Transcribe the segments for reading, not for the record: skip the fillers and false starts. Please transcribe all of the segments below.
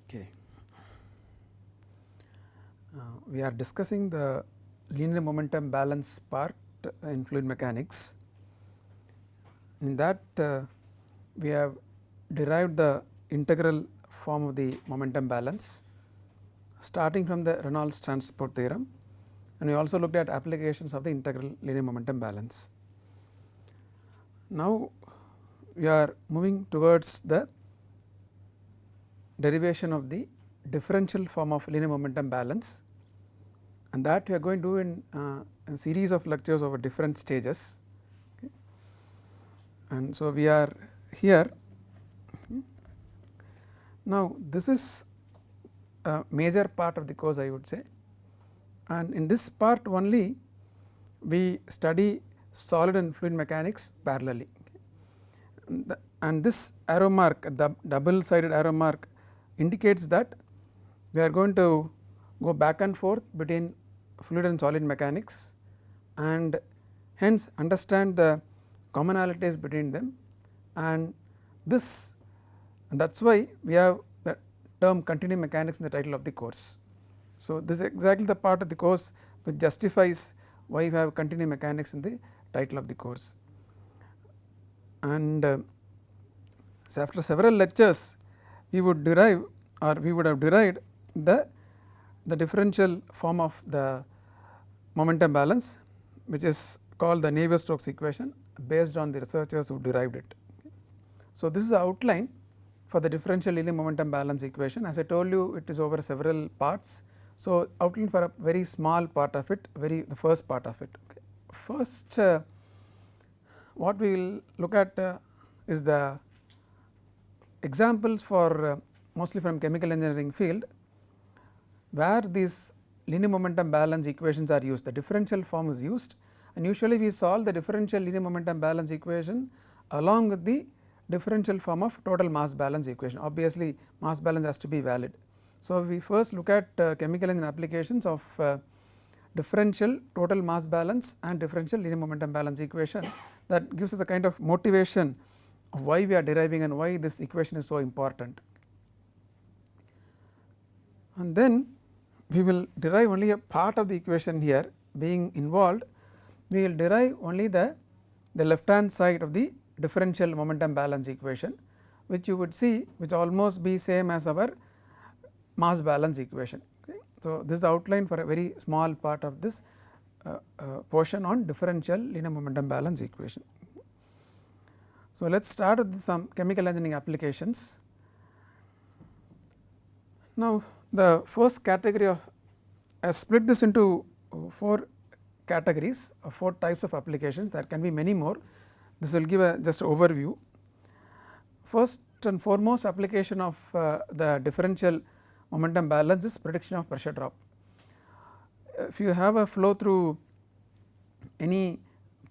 Okay. We are discussing the linear momentum balance part in fluid mechanics. In that we have derived the integral form of the momentum balance starting from the Reynolds transport theorem, and we also looked at applications of the integral linear momentum balance. Now we are moving towards the derivation of the differential form of linear momentum balance, and that we are going to do in a series of lectures over different stages. Okay. And so we are here. Now this is a major part of the course, I would say, and in this part only we study solid and fluid mechanics parallelly, and this arrow mark, the double sided arrow mark, indicates that we are going to go back and forth between fluid and solid mechanics, and hence understand the commonalities between them, and this, and that is why we have the term continuum mechanics in the title of the course. So this is exactly the part of the course which justifies why we have continuum mechanics in the title of the course. And so after several lectures we would derive, or we would have derived the differential form of the momentum balance, which is called the Navier-Stokes equation, based on the researchers who derived it. So this is the outline for the differential linear momentum balance equation. As I told you, it is over several parts. So outline for a very small part of it, the first part of it. Okay. First what we will look at is the examples for mostly from chemical engineering field, where these linear momentum balance equations are used. The differential form is used, and usually we solve the differential linear momentum balance equation along with the differential form of total mass balance equation. Obviously mass balance has to be valid. So we first look at chemical engineering applications of differential total mass balance and differential linear momentum balance equation. That gives us a kind of motivation of why we are deriving and why this equation is so important. And then we will derive only a part of the equation here being involved. We will derive only the left hand side of the differential momentum balance equation, which you would see which almost be same as our mass balance equation. Okay. So this is the outline for a very small part of this portion on differential linear momentum balance equation. So let us start with some chemical engineering applications. Now the first category of, I split this into 4 categories or 4 types of applications. There can be many more. This will give a just overview. First and foremost application of the differential momentum balance is prediction of pressure drop. If you have a flow through any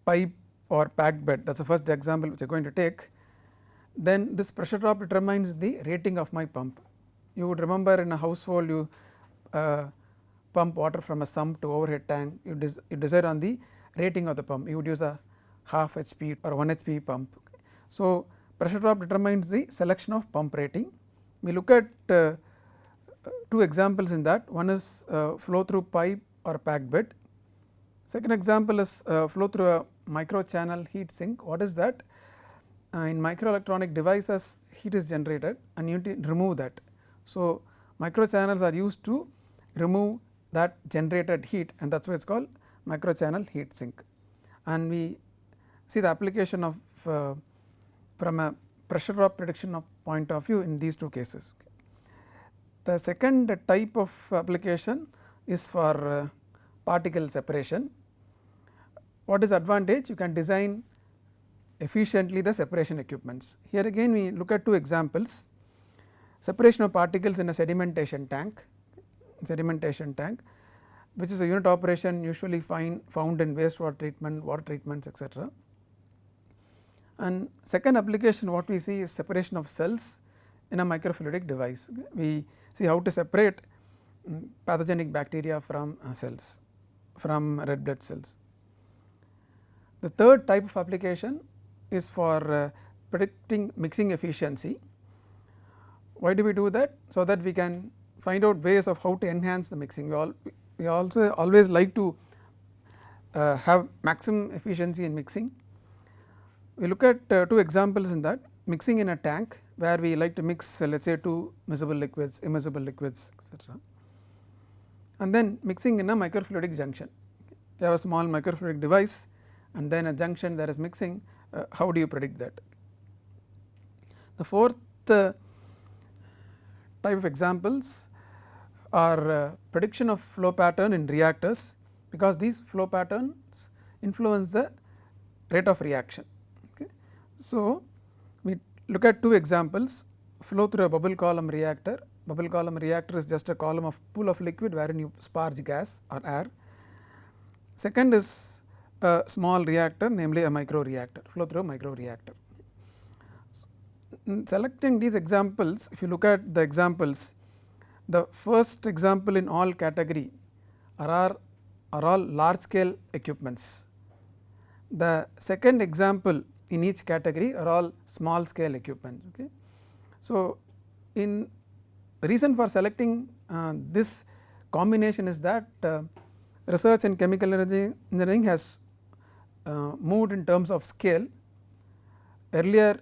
pipe or packed bed, that is the first example which I am going to take, then this pressure drop determines the rating of my pump. You would remember in a household you pump water from a sump to overhead tank, you decide on the rating of the pump, you would use a half HP or 1 HP pump. So pressure drop determines the selection of pump rating. We look at 2 examples in that. One is flow through pipe or packed bed. Second example is flow through a micro channel heat sink. What is that? In microelectronic devices heat is generated and you need to remove that. So micro channels are used to remove that generated heat, and that is why it is called micro channel heat sink. And we see the application of from a pressure drop prediction of point of view in these 2 cases. The second type of application is for particle separation. What is advantage? You can design efficiently the separation equipments. Here again we look at 2 examples. Separation of particles in a sedimentation tank, which is a unit operation usually found in wastewater treatment, water treatments, etc. And second application what we see is separation of cells in a microfluidic device. We see how to separate pathogenic bacteria from cells, from red blood cells. The third type of application is for predicting mixing efficiency. Why do we do that? So that we can find out ways of how to enhance the mixing. We also always like to have maximum efficiency in mixing. We look at two examples in that: mixing in a tank, where we like to mix let us say two miscible liquids, immiscible liquids, etc., and then mixing in a microfluidic junction. You have a small microfluidic device and then a junction that is mixing. How do you predict that? The fourth type of examples are prediction of flow pattern in reactors, because these flow patterns influence the rate of reaction. Okay. So, we look at two examples: flow through a bubble column reactor. Bubble column reactor is just a column of pool of liquid wherein you sparge gas or air. Second is a small reactor, namely a micro reactor, flow through a micro reactor. In selecting these examples, if you look at the examples, the first example in all category are all large scale equipments. The second example in each category are all small scale equipment. Okay. So, in the reason for selecting this combination is that research in chemical engineering has moved in terms of scale. Earlier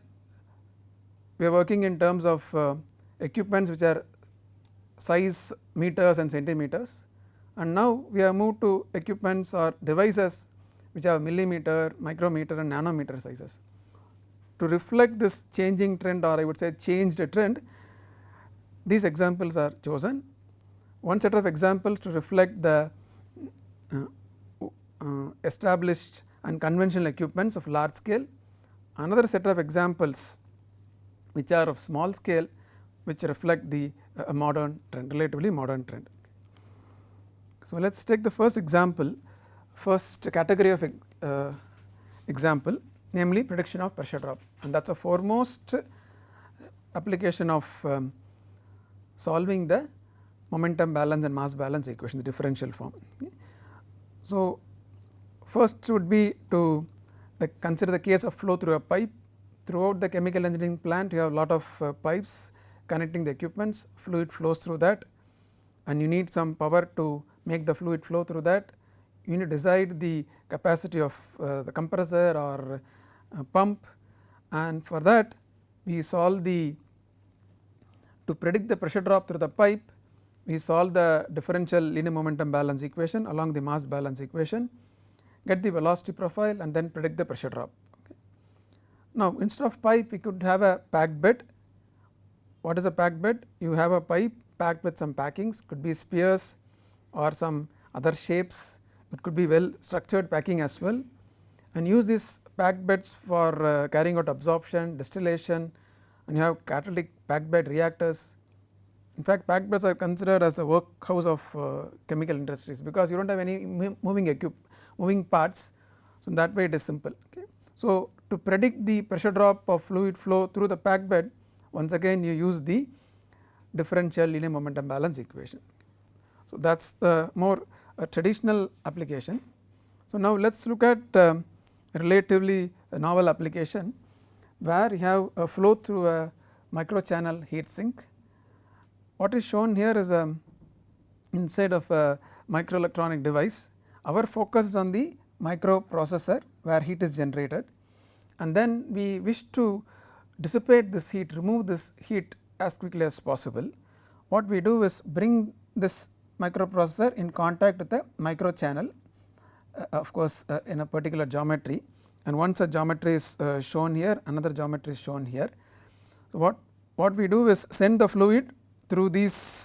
we are working in terms of equipments which are size meters and centimeters, and now we have moved to equipments or devices which have millimeter, micrometer and nanometer sizes. To reflect this changing trend, or I would say changed trend, these examples are chosen. One set of examples to reflect the established and conventional equipments of large scale, another set of examples which are of small scale, which reflect the modern trend, relatively modern trend. So, let us take the first example, first category of example, namely prediction of pressure drop, and that is a foremost application of solving the momentum balance and mass balance equation, the differential form. Okay. So, first would be to consider the case of flow through a pipe. Throughout the chemical engineering plant, you have a lot of pipes connecting the equipments, fluid flows through that, and you need some power to make the fluid flow through that. You need to decide the capacity of the compressor or pump, and for that we solve to predict the pressure drop through the pipe, we solve the differential linear momentum balance equation along the mass balance equation, get the velocity profile and then predict the pressure drop. Okay. Now, instead of pipe we could have a packed bed. What is a packed bed? You have a pipe packed with some packings, could be spheres or some other shapes, it could be well structured packing as well, and use these packed beds for carrying out absorption, distillation, and you have catalytic packed bed reactors. In fact, packed beds are considered as a workhouse of chemical industries, because you do not have any moving parts. So, in that way it is simple. Okay. So, to predict the pressure drop of fluid flow through the packed bed, once again you use the differential linear momentum balance equation. So, that is the more traditional application. So, now let us look at a relatively novel application where you have a flow through a microchannel heat sink. What is shown here is a inside of a microelectronic device. Our focus is on the microprocessor where heat is generated, and then we wish to dissipate this heat, remove this heat as quickly as possible. What we do is bring this microprocessor in contact with a microchannel, of course in a particular geometry, and once a geometry is shown here, another geometry is shown here. So, what we do is send the fluid through these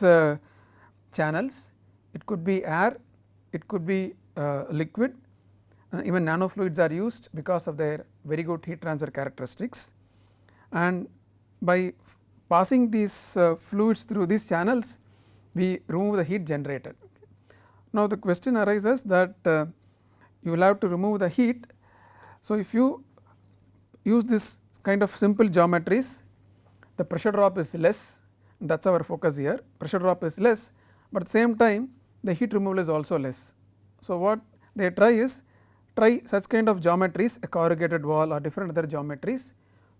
channels. It could be air, it could be liquid, even nanofluids are used because of their very good heat transfer characteristics, and by passing these fluids through these channels we remove the heat generated. Now, the question arises that you will have to remove the heat. So, if you use this kind of simple geometries, the pressure drop is less, that is our focus here. Pressure drop is less, but at the same time the heat removal is also less. So, what they try such kind of geometries, a corrugated wall or different other geometries.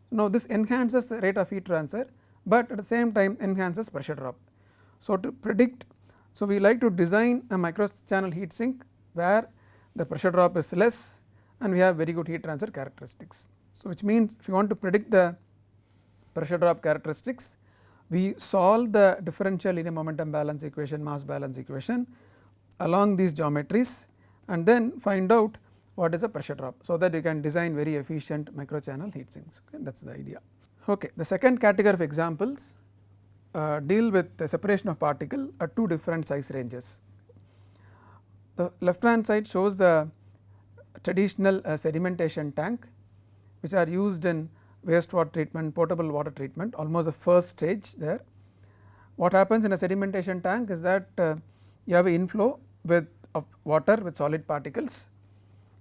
Now, this enhances the rate of heat transfer but at the same time enhances pressure drop. So, to predict, so we like to design a micro channel heat sink where the pressure drop is less and we have very good heat transfer characteristics. So, which means if you want to predict the pressure drop characteristics, we solve the differential linear momentum balance equation, mass balance equation along these geometries and then find out what is the pressure drop. So, that you can design very efficient micro channel heat sinks, okay, that is the idea. Okay. The second category of examples deal with the separation of particle at two different size ranges. The left hand side shows the traditional sedimentation tank which are used in wastewater treatment, potable water treatment, almost the first stage there. What happens in a sedimentation tank is that you have an inflow of water with solid particles.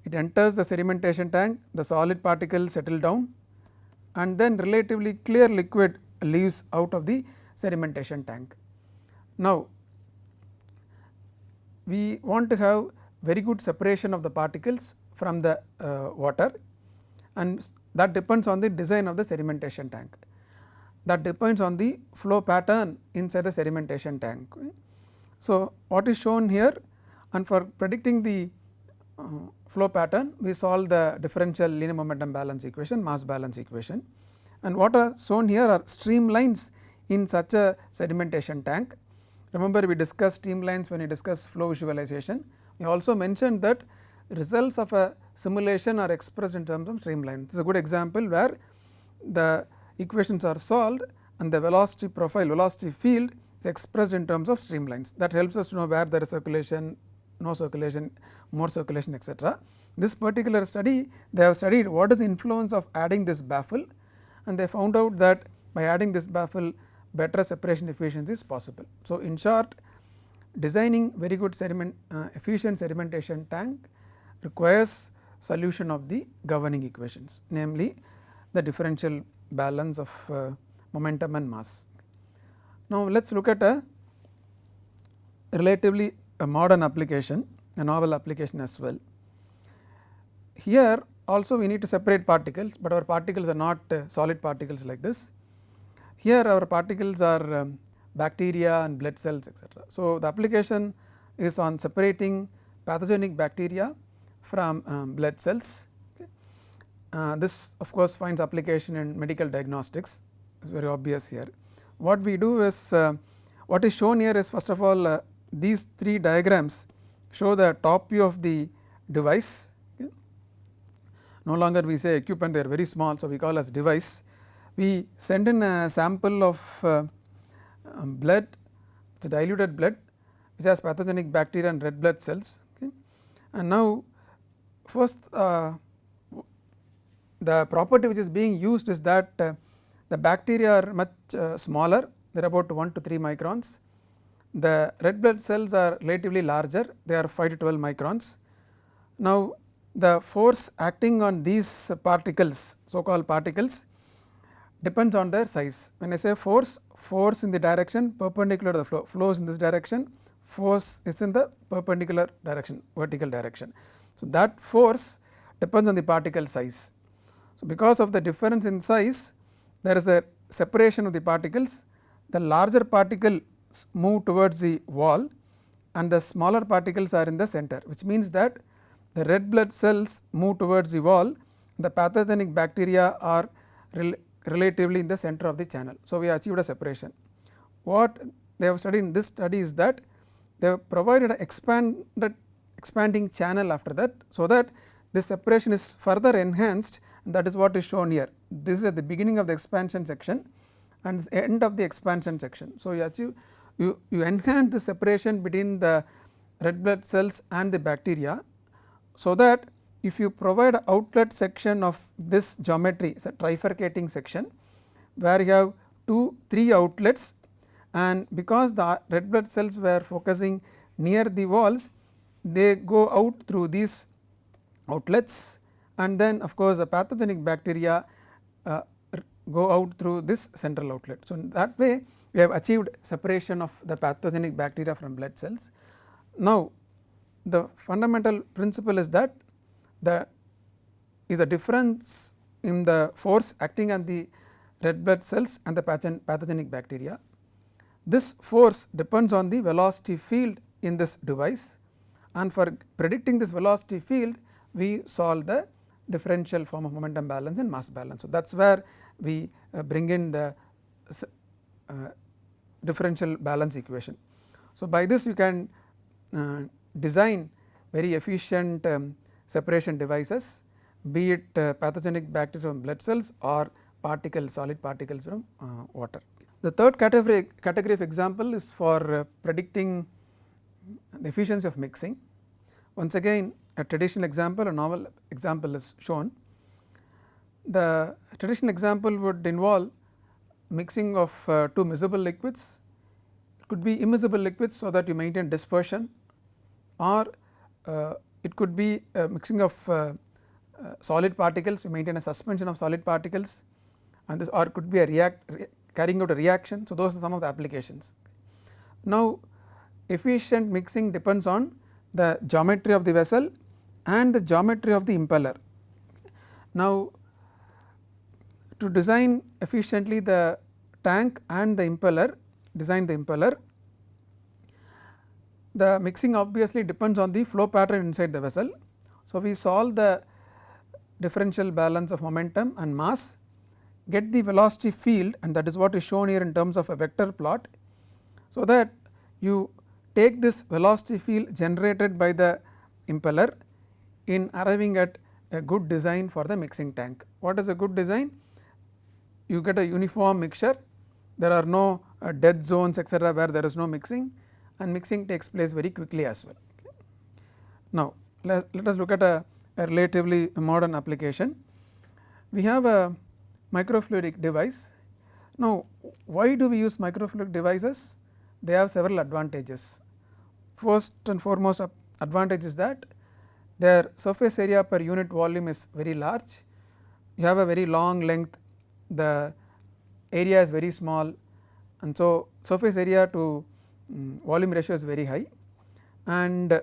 It enters the sedimentation tank, the solid particles settle down and then relatively clear liquid leaves out of the sedimentation tank. Now, we want to have very good separation of the particles from the water, and that depends on the design of the sedimentation tank, that depends on the flow pattern inside the sedimentation tank. So, what is shown here, and for predicting the flow pattern we solve the differential linear momentum balance equation, mass balance equation, and what are shown here are streamlines in such a sedimentation tank. Remember, we discussed streamlines when we discussed flow visualization. We also mentioned that results of a simulation are expressed in terms of streamline. This is a good example where the equations are solved and the velocity profile, velocity field is expressed in terms of streamlines. That helps us to know where there is circulation, no circulation, more circulation, etc. This particular study, they have studied what is the influence of adding this baffle, and they found out that by adding this baffle better separation efficiency is possible. So, in short, designing very good efficient sedimentation tank requires solution of the governing equations, namely the differential balance of momentum and mass. Now, let us look at a relatively modern application, a novel application as well. Here also we need to separate particles, but our particles are not solid particles like this. Here our particles are bacteria and blood cells, etc. So, the application is on separating pathogenic bacteria from blood cells. Okay. This of course finds application in medical diagnostics, it is very obvious here. What we do is what is shown here is, first of all, these three diagrams show the top view of the device. Okay. No longer we say equipment, they are very small, so we call as device. We send in a sample of blood, it is diluted blood which has pathogenic bacteria and red blood cells. Okay. And now, first the property which is being used is that the bacteria are much smaller, they are about 1 to 3 microns. The red blood cells are relatively larger, they are 5 to 12 microns. Now, the force acting on these particles, so called particles, depends on their size. When I say force, force in the direction perpendicular to the flow, flows in this direction, force is in the perpendicular direction, vertical direction. So, that force depends on the particle size. So, because of the difference in size, there is a separation of the particles. The larger particles move towards the wall and the smaller particles are in the center, which means that the red blood cells move towards the wall, the pathogenic bacteria are relatively in the center of the channel. So, we achieved a separation. What they have studied in this study is that they have provided an expanding channel after that, so that this separation is further enhanced, and that is what is shown here. This is at the beginning of the expansion section and the end of the expansion section. So, you achieve you enhance the separation between the red blood cells and the bacteria, so that if you provide an outlet section of this geometry, it is a trifurcating section where you have 3 outlets, and because the red blood cells were focusing near the walls, they go out through these outlets, and then of course, the pathogenic bacteria go out through this central outlet. So, in that way we have achieved separation of the pathogenic bacteria from blood cells. Now, the fundamental principle is that the difference in the force acting on the red blood cells and the pathogenic bacteria. This force depends on the velocity field in this device, and for predicting this velocity field we solve the differential form of momentum balance and mass balance. So, that is where we bring in the differential balance equation. So, by this you can design very efficient separation devices, be it pathogenic bacteria from blood cells or solid particles from water. The third category of example is for predicting the efficiency of mixing. Once again a traditional example, a novel example is shown. The traditional example would involve mixing of two miscible liquids. It could be immiscible liquids, so that you maintain dispersion, or it could be a mixing of solid particles, you maintain a suspension of solid particles, and this, or it could be a carrying out a reaction. So, those are some of the applications. Now, efficient mixing depends on the geometry of the vessel and the geometry of the impeller. Now, to design efficiently the tank and the impeller, the mixing obviously depends on the flow pattern inside the vessel. So, we solve the differential balance of momentum and mass, get the velocity field, and that is what is shown here in terms of a vector plot. So, that you take this velocity field generated by the impeller in arriving at a good design for the mixing tank. What is a good design? You get a uniform mixture, there are no dead zones etc., where there is no mixing, and mixing takes place very quickly as well. Now, let us look at a relatively modern application. We have a microfluidic device. Now, why do we use microfluidic devices? They have several advantages. First and foremost advantage is that their surface area per unit volume is very large. You have a very long length, the area is very small, and so surface area to volume ratio is very high, and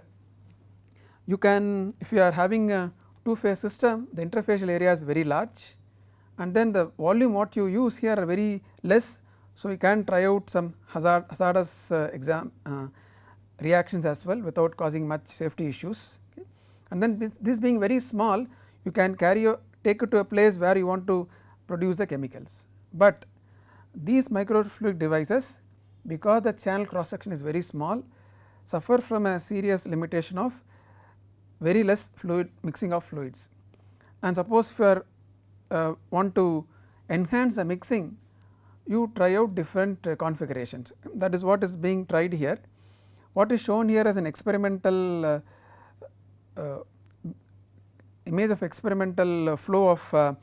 you can, if you are having a two phase system, the interfacial area is very large, and then the volume what you use here are very less. So, you can try out some hazardous reactions as well without causing much safety issues, and then this being very small, you can take it to a place where you want to produce the chemicals. But these microfluidic devices, because the channel cross section is very small, suffer from a serious limitation of very less fluid mixing of fluids. And suppose if you are want to enhance the mixing, you try out different configurations. That is what is being tried here. What is shown here as an experimental image of experimental flow of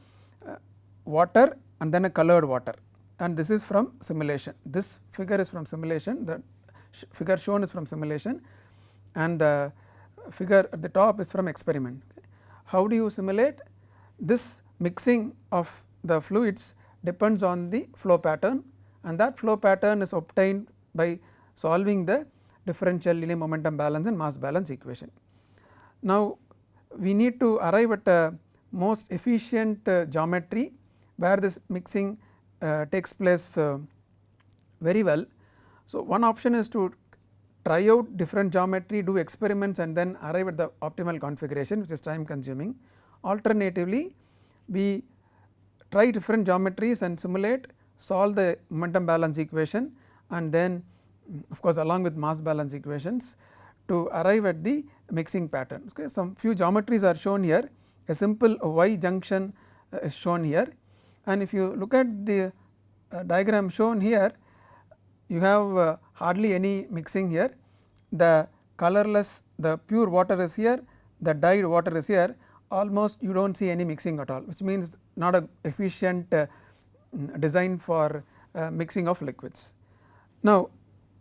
water and then a colored water, and this is from simulation. This figure is from simulation, the figure shown is from simulation, and the figure at the top is from experiment. How do you simulate? This mixing of the fluids depends on the flow pattern, and that flow pattern is obtained by solving the differential linear momentum balance and mass balance equation. Now, we need to arrive at a most efficient geometry where this mixing takes place very well. So, one option is to try out different geometry, do experiments, and then arrive at the optimal configuration, which is time consuming. Alternatively, we try different geometries and simulate, solve the momentum balance equation, and then of course, along with mass balance equations to arrive at the mixing pattern. Okay. Some few geometries are shown here, a simple Y junction is shown here, and if you look at the diagram shown here, you have hardly any mixing here. The colorless, the pure water is here, the dyed water is here, almost you do not see any mixing at all, which means not a efficient design for mixing of liquids. Now,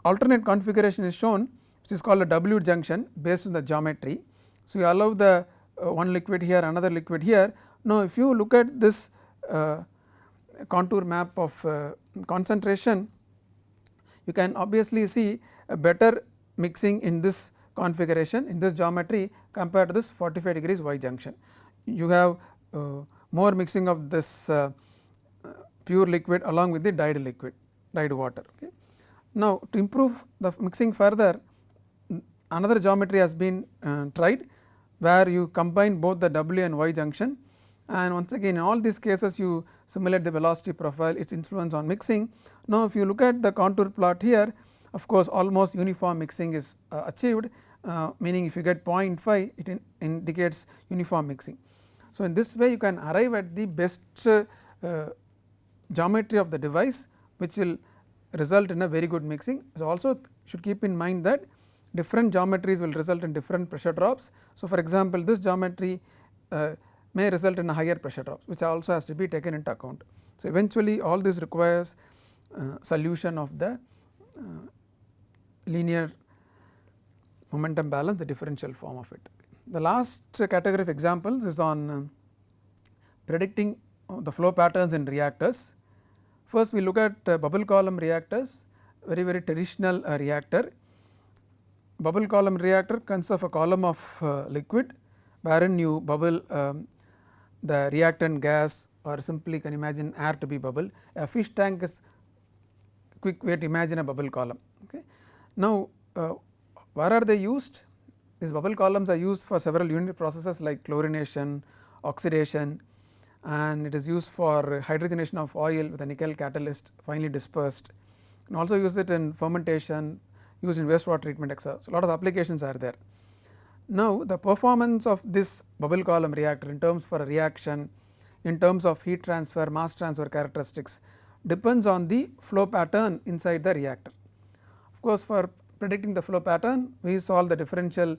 alternate configuration is shown, which is called a W junction based on the geometry. So, you allow the one liquid here, another liquid here. Now, if you look at this contour map of concentration, you can obviously see a better mixing in this configuration, in this geometry, compared to this 45 degrees Y junction. You have more mixing of this pure liquid along with the dyed liquid, dyed water. Okay. Now, to improve the mixing further, another geometry has been tried, where you combine both the W and Y junction, and once again in all these cases you simulate the velocity profile, its influence on mixing. Now, if you look at the contour plot here, of course, almost uniform mixing is achieved, meaning if you get 0.5 it indicates uniform mixing. So, in this way you can arrive at the best geometry of the device, which will result in a very good mixing. So, also should keep in mind that different geometries will result in different pressure drops. So, for example, this geometry may result in a higher pressure drops, which also has to be taken into account. So, eventually all this requires solution of the linear momentum balance, the differential form of it. The last category of examples is on predicting the flow patterns in reactors. First we look at bubble column reactors, very traditional reactor. Bubble column reactor consists of a column of liquid, wherein you bubble the reactant gas, or simply can imagine air to be bubble. A fish tank is quick way to imagine a bubble column. Okay. Now, where are they used? These bubble columns are used for several unit processes like chlorination, oxidation, and it is used for hydrogenation of oil with a nickel catalyst finely dispersed, and also use it in fermentation, used in wastewater treatment, etc. So, a lot of applications are there. Now, the performance of this bubble column reactor in terms for a reaction, in terms of heat transfer, mass transfer characteristics depends on the flow pattern inside the reactor. Of course, for predicting the flow pattern, we solve the differential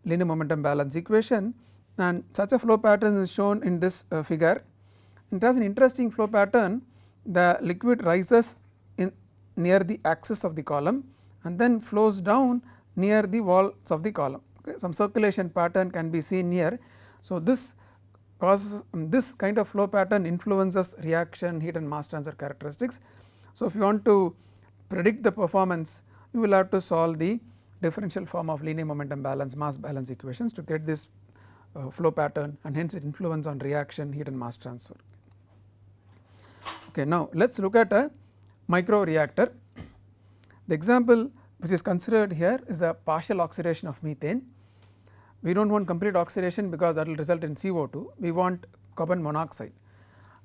linear momentum balance equation, and such a flow pattern is shown in this figure. It has an interesting flow pattern. The liquid rises in near the axis of the column and then flows down near the walls of the column. Okay. Some circulation pattern can be seen here. So, this causes this kind of flow pattern influences reaction, heat and mass transfer characteristics. So, if you want to predict the performance, you will have to solve the differential form of linear momentum balance, mass balance equations to get this flow pattern, and hence its influence on reaction, heat and mass transfer. Okay, now, let us look at a micro reactor. The example which is considered here is the partial oxidation of methane. We do not want complete oxidation because that will result in CO2, we want carbon monoxide,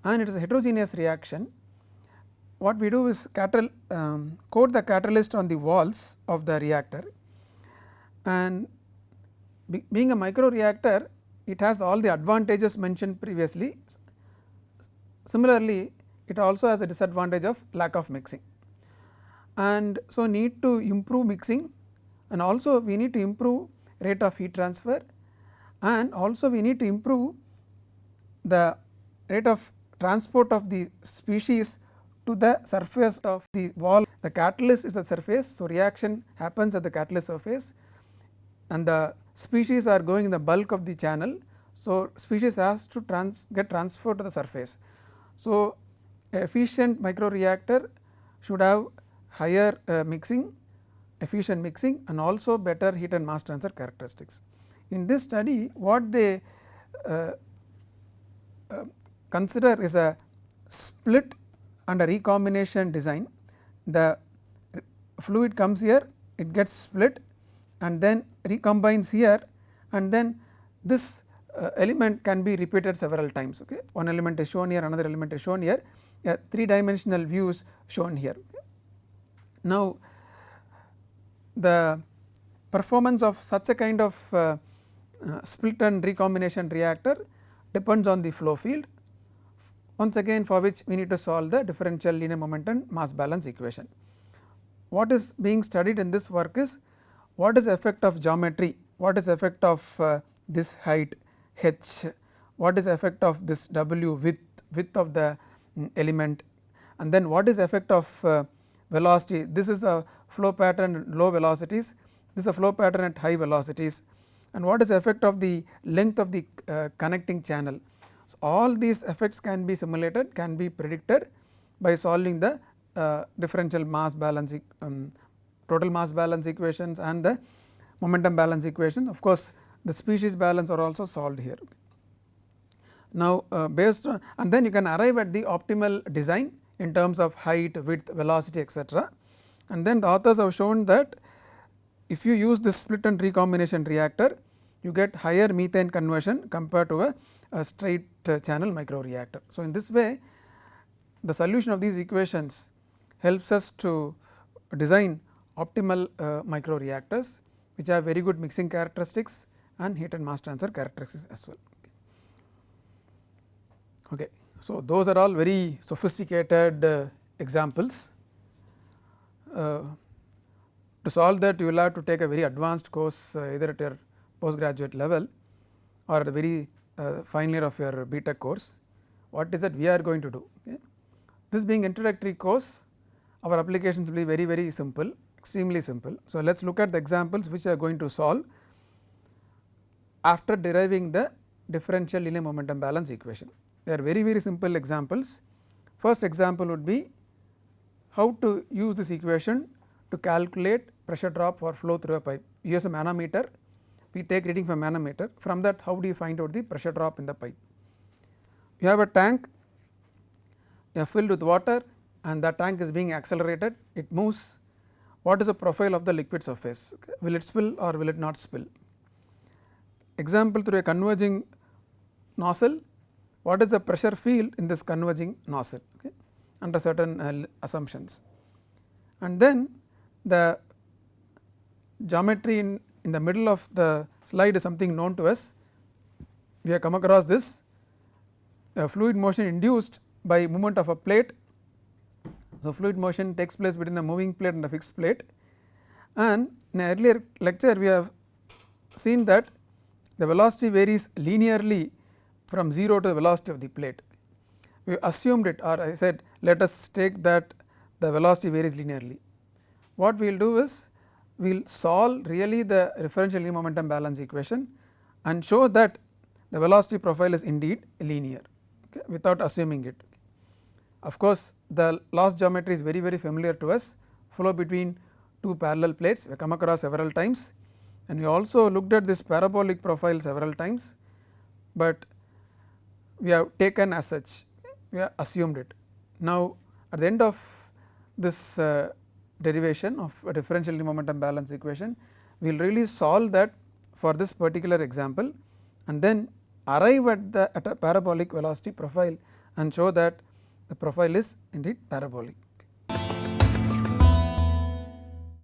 and it is a heterogeneous reaction. What we do is coat the catalyst on the walls of the reactor, and being a micro reactor, it has all the advantages mentioned previously. Similarly, it also has a disadvantage of lack of mixing, and so need to improve mixing, and also we need to improve rate of heat transfer, and also we need to improve the rate of transport of the species to the surface of the wall. The catalyst is the surface, so reaction happens at the catalyst surface, and the species are going in the bulk of the channel. So, species has to get transferred to the surface. So, efficient micro reactor should have higher mixing, efficient mixing, and also better heat and mass transfer characteristics. In this study, what they consider is a split and a recombination design. The fluid comes here, it gets split and then recombines here, and then this element can be repeated several times. Okay. One element is shown here, another element is shown here, 3-dimensional views shown here. Okay. Now, the performance of such a kind of split and recombination reactor depends on the flow field, once again for which we need to solve the differential linear momentum mass balance equation. What is being studied in this work is what is the effect of geometry, what is the effect of this height h, what is the effect of this w, width of the element, and then what is the effect of velocity. This is the flow pattern at low velocities, this is the flow pattern at high velocities, and what is the effect of the length of the connecting channel. So, all these effects can be simulated, can be predicted by solving the differential mass balance, total mass balance equations and the momentum balance equation. Of course, the species balance are also solved here. Now, based on, and then you can arrive at the optimal design in terms of height, width, velocity, etc. And then the authors have shown that if you use this split and recombination reactor, you get higher methane conversion compared to a straight channel microreactor. So, in this way the solution of these equations helps us to design optimal microreactors which have very good mixing characteristics and heat and mass transfer characteristics as well. Okay. So, those are all very sophisticated examples. To solve that, you will have to take a very advanced course either at your postgraduate level or at the very final year of your BTech course. What is that we are going to do? Okay. This being introductory course, our applications will be very simple, extremely simple. So, let us look at the examples which are going to solve after deriving the differential linear momentum balance equation. They are very simple examples. First example would be how to use this equation to calculate pressure drop for flow through a pipe. You use a manometer, we take reading from manometer, from that how do you find out the pressure drop in the pipe. You have a tank, you are filled with water and that tank is being accelerated, it moves. What is the profile of the liquid surface? Will it spill or will it not spill? Example, through a converging nozzle, what is the pressure field in this converging nozzle, okay, under certain assumptions. And then the geometry in the middle of the slide is something known to us. We have come across this fluid motion induced by movement of a plate. So, fluid motion takes place between a moving plate and a fixed plate, and in an earlier lecture we have seen that the velocity varies linearly from 0 to the velocity of the plate. We assumed it, or I said let us take that the velocity varies linearly. What we will do is we will solve really the differential linear momentum balance equation and show that the velocity profile is indeed linear, okay, without assuming it. Of course, the loss geometry is very familiar to us, flow between two parallel plates we have come across several times, and we also looked at this parabolic profile several times, but we have taken as such, we have assumed it. Now, at the end of this derivation of a differential linear momentum balance equation, we will really solve that for this particular example and then arrive at a parabolic velocity profile and show that the profile is indeed parabolic.